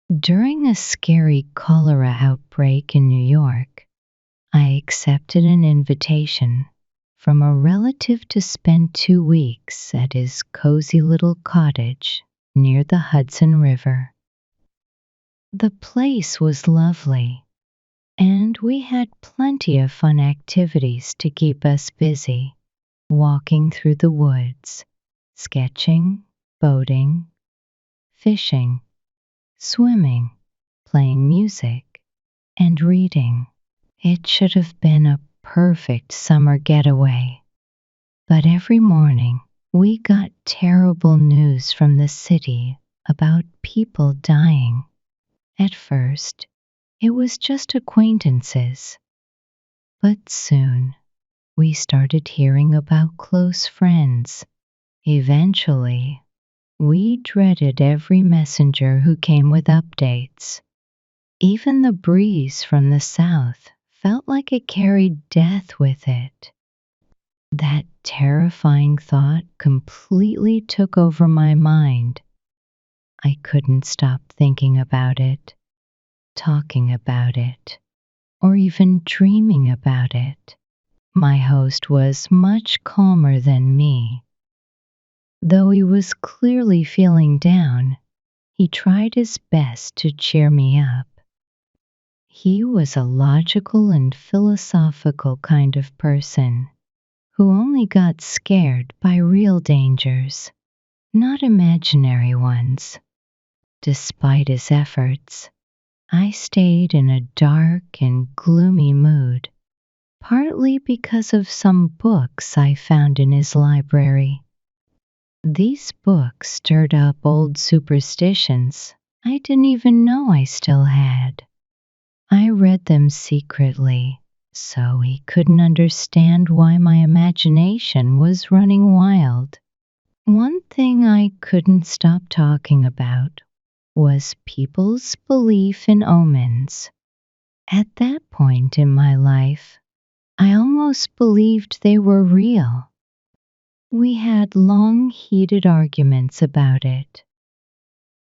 During a scary cholera outbreak in New York, I accepted an invitation from a relative to spend 2 weeks at his cozy little cottage near the Hudson River. The place was lovely, and we had plenty of fun activities to keep us busy, walking through the woods, sketching, boating, fishing, swimming, playing music, and reading. It should have been a perfect summer getaway, but every morning we got terrible news from the city about people dying. At first, it was just acquaintances, but soon we started hearing about close friends. Eventually, we dreaded every messenger who came with updates. Even the breeze from the south felt like it carried death with it. That terrifying thought completely took over my mind. I couldn't stop thinking about it, talking about it, or even dreaming about it. My host was much calmer than me. Though he was clearly feeling down, he tried his best to cheer me up. He was a logical and philosophical kind of person who only got scared by real dangers, not imaginary ones. Despite his efforts, I stayed in a dark and gloomy mood, partly because of some books I found in his library. These books stirred up old superstitions I didn't even know I still had. I read them secretly, so he couldn't understand why my imagination was running wild. One thing I couldn't stop talking about was people's belief in omens. At that point in my life, I almost believed they were real. We had long, heated arguments about it.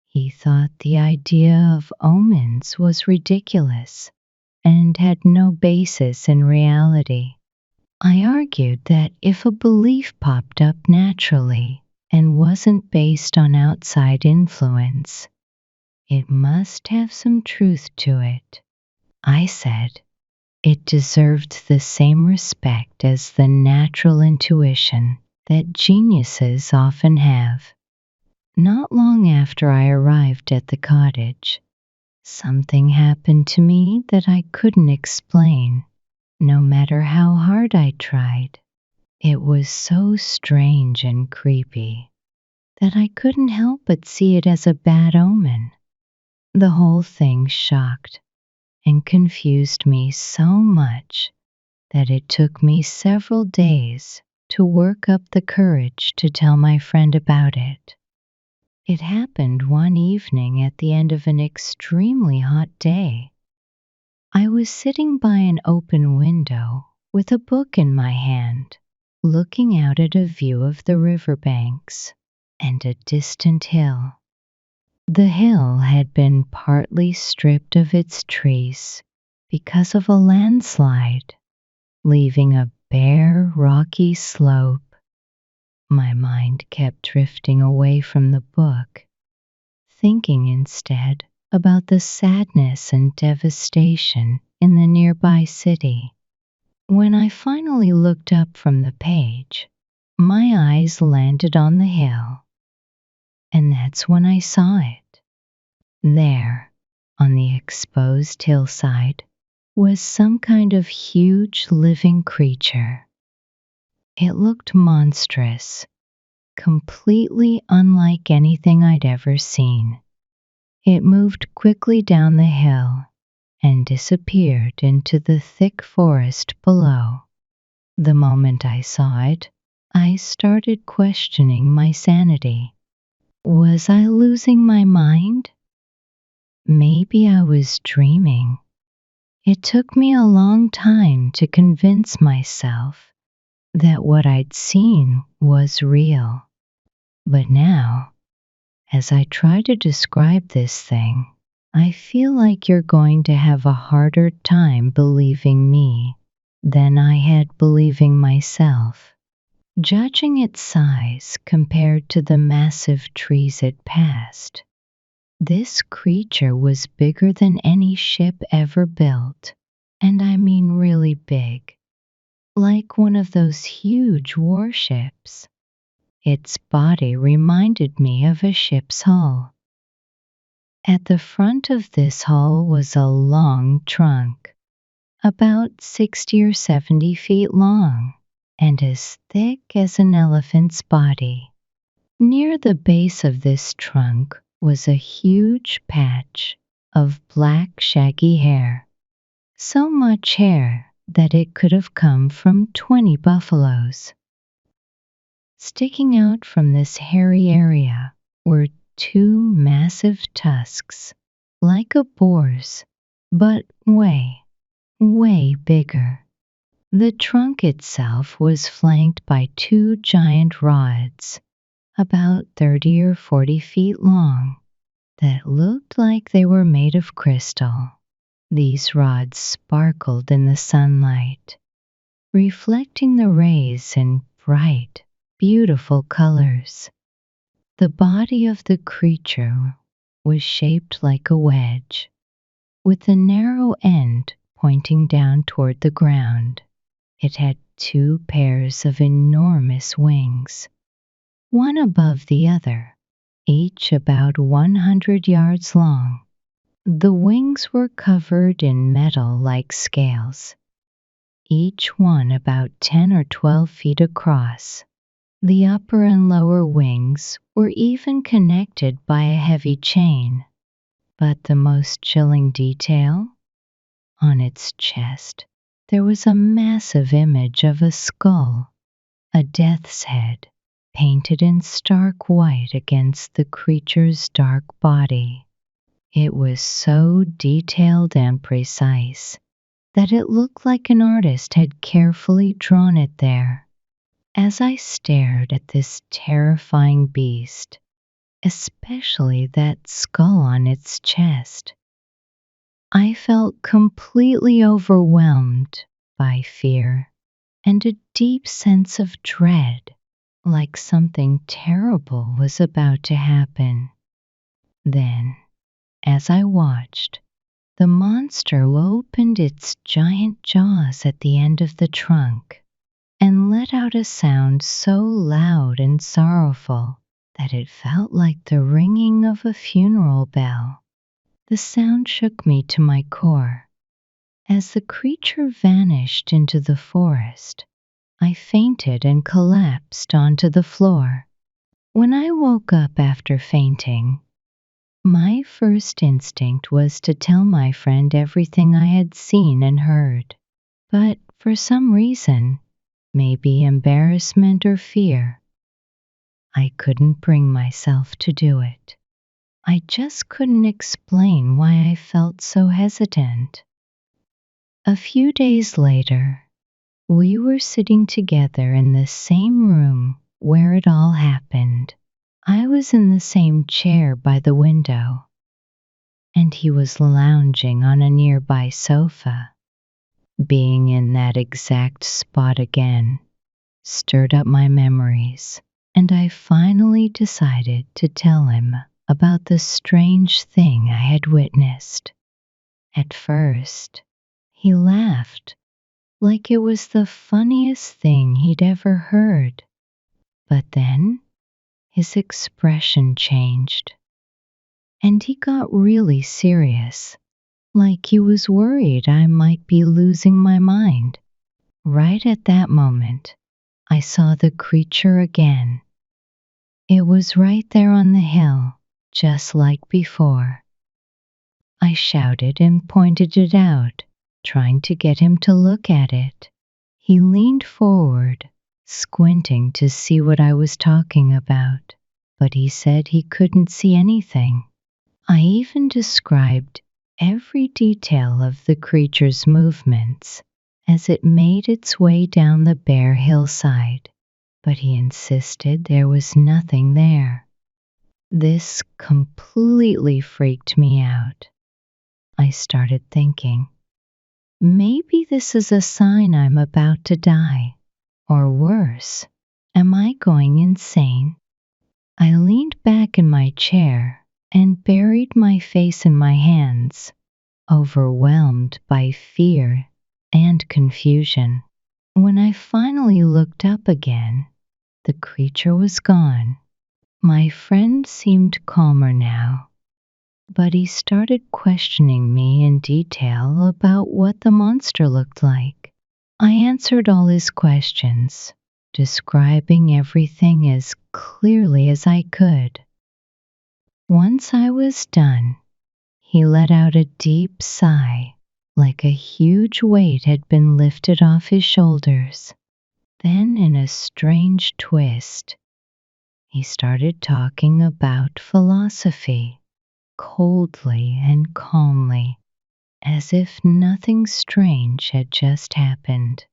He thought the idea of omens was ridiculous and had no basis in reality. I argued that if a belief popped up naturally and wasn't based on outside influence, it must have some truth to it. I said it deserved the same respect as the natural intuition that geniuses often have. Not long after I arrived at the cottage, something happened to me that I couldn't explain, no matter how hard I tried. It was so strange and creepy that I couldn't help but see it as a bad omen. The whole thing shocked and confused me so much that it took me several days to work up the courage to tell my friend about it. It happened one evening at the end of an extremely hot day. I was sitting by an open window with a book in my hand, looking out at a view of the riverbanks and a distant hill. The hill had been partly stripped of its trees because of a landslide, leaving a bare, rocky slope. My mind kept drifting away from the book, thinking instead about the sadness and devastation in the nearby city. When I finally looked up from the page, my eyes landed on the hill, and that's when I saw it. There, on the exposed hillside, was some kind of huge living creature. It looked monstrous, completely unlike anything I'd ever seen. It moved quickly down the hill and disappeared into the thick forest below. The moment I saw it, I started questioning my sanity. Was I losing my mind? Maybe I was dreaming. It took me a long time to convince myself that what I'd seen was real. But now, as I try to describe this thing, I feel like you're going to have a harder time believing me than I had believing myself. Judging its size compared to the massive trees it passed, this creature was bigger than any ship ever built, and I mean really big, like one of those huge warships. Its body reminded me of a ship's hull. At the front of this hull was a long trunk, about 60 or 70 feet long, and as thick as an elephant's body. Near the base of this trunk was a huge patch of black shaggy hair, so much hair that it could have come from 20 buffaloes. Sticking out from this hairy area were two massive tusks, like a boar's, but way bigger. The trunk itself was flanked by two giant rods, about 30 or 40 feet long, that looked like they were made of crystal. These rods sparkled in the sunlight, reflecting the rays in bright, beautiful colors. The body of the creature was shaped like a wedge, with the narrow end pointing down toward the ground. It had two pairs of enormous wings, one above the other, each about 100 yards long. The wings were covered in metal like scales, each one about 10 or 12 feet across. The upper and lower wings were even connected by a heavy chain. But the most chilling detail? On its chest, there was a massive image of a skull, a death's head, painted in stark white against the creature's dark body. It was so detailed and precise that it looked like an artist had carefully drawn it there. As I stared at this terrifying beast, especially that skull on its chest, I felt completely overwhelmed by fear and a deep sense of dread, like something terrible was about to happen. Then, as I watched, the monster opened its giant jaws at the end of the trunk and let out a sound so loud and sorrowful that it felt like the ringing of a funeral bell. The sound shook me to my core. As the creature vanished into the forest, I fainted and collapsed onto the floor. When I woke up after fainting, my first instinct was to tell my friend everything I had seen and heard. But for some reason, maybe embarrassment or fear, I couldn't bring myself to do it. I just couldn't explain why I felt so hesitant. A few days later, we were sitting together in the same room where it all happened. I was in the same chair by the window, and he was lounging on a nearby sofa. Being in that exact spot again stirred up my memories, and I finally decided to tell him about the strange thing I had witnessed. At first, he laughed like it was the funniest thing he'd ever heard. But then his expression changed, and he got really serious, like he was worried I might be losing my mind. Right at that moment, I saw the creature again. It was right there on the hill, just like before. I shouted and pointed it out, trying to get him to look at it. He leaned forward, squinting to see what I was talking about, but he said he couldn't see anything. I even described every detail of the creature's movements as it made its way down the bare hillside, but he insisted there was nothing there. This completely freaked me out. I started thinking. Maybe this is a sign I'm about to die. Or worse, am I going insane? I leaned back in my chair and buried my face in my hands, overwhelmed by fear and confusion. When I finally looked up again, the creature was gone. My friend seemed calmer now, but he started questioning me in detail about what the monster looked like. I answered all his questions, describing everything as clearly as I could. Once I was done, he let out a deep sigh, like a huge weight had been lifted off his shoulders. Then, in a strange twist, he started talking about philosophy, coldly and calmly, as if nothing strange had just happened.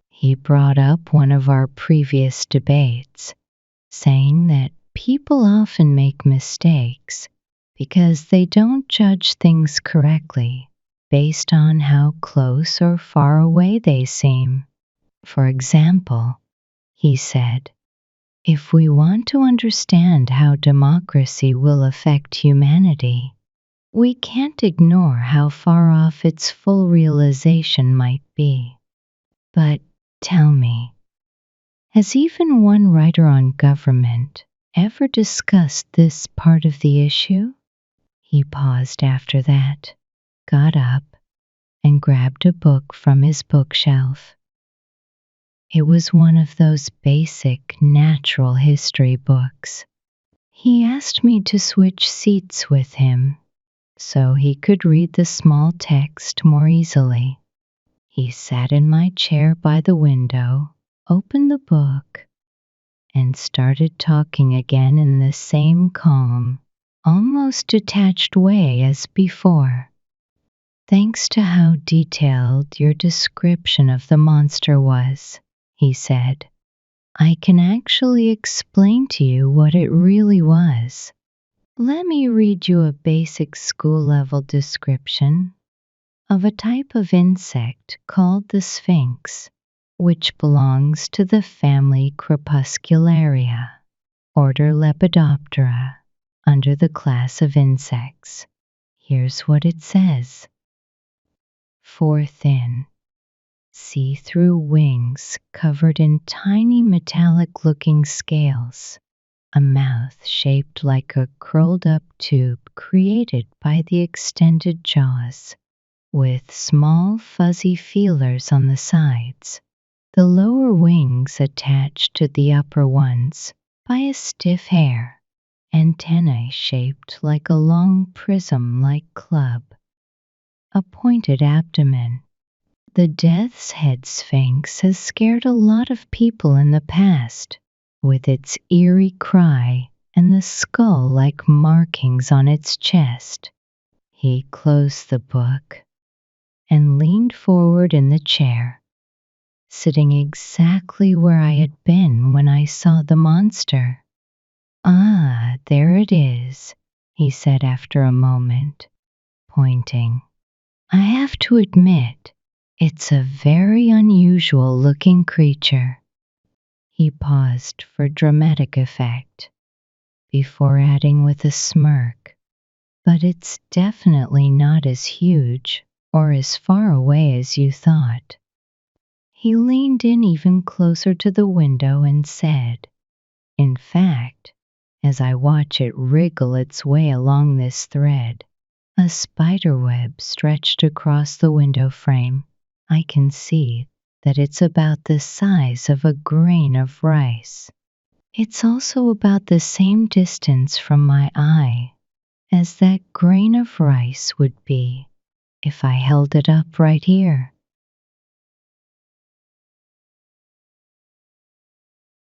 He brought up one of our previous debates, saying that people often make mistakes because they don't judge things correctly based on how close or far away they seem. For example, he said, if we want to understand how democracy will affect humanity, we can't ignore how far off its full realization might be. But tell me, has even one writer on government ever discussed this part of the issue? He paused after that, got up, and grabbed a book from his bookshelf. It was one of those basic natural history books. He asked me to switch seats with him so he could read the small text more easily. He sat in my chair by the window, opened the book, and started talking again in the same calm, almost detached way as before. Thanks to how detailed your description of the monster was, he said, I can actually explain to you what it really was. Let me read you a basic school-level description of a type of insect called the sphinx, which belongs to the family Crepuscularia, order Lepidoptera, under the class of insects. Here's what it says. 4 thin, see-through wings covered in tiny metallic-looking scales, a mouth shaped like a curled-up tube created by the extended jaws, with small fuzzy feelers on the sides, the lower wings attached to the upper ones by a stiff hair, antennae shaped like a long prism-like club, a pointed abdomen. The Death's Head Sphinx has scared a lot of people in the past, with its eerie cry and the skull-like markings on its chest. He closed the book and leaned forward in the chair, sitting exactly where I had been when I saw the monster. Ah, there it is, he said after a moment, pointing. I have to admit, it's a very unusual looking creature. He paused for dramatic effect, before adding with a smirk, but it's definitely not as huge or as far away as you thought. He leaned in even closer to the window and said, in fact, as I watch it wriggle its way along this thread, a spider web stretched across the window frame, I can see that it's about the size of a grain of rice. It's also about the same distance from my eye as that grain of rice would be if I held it up right here.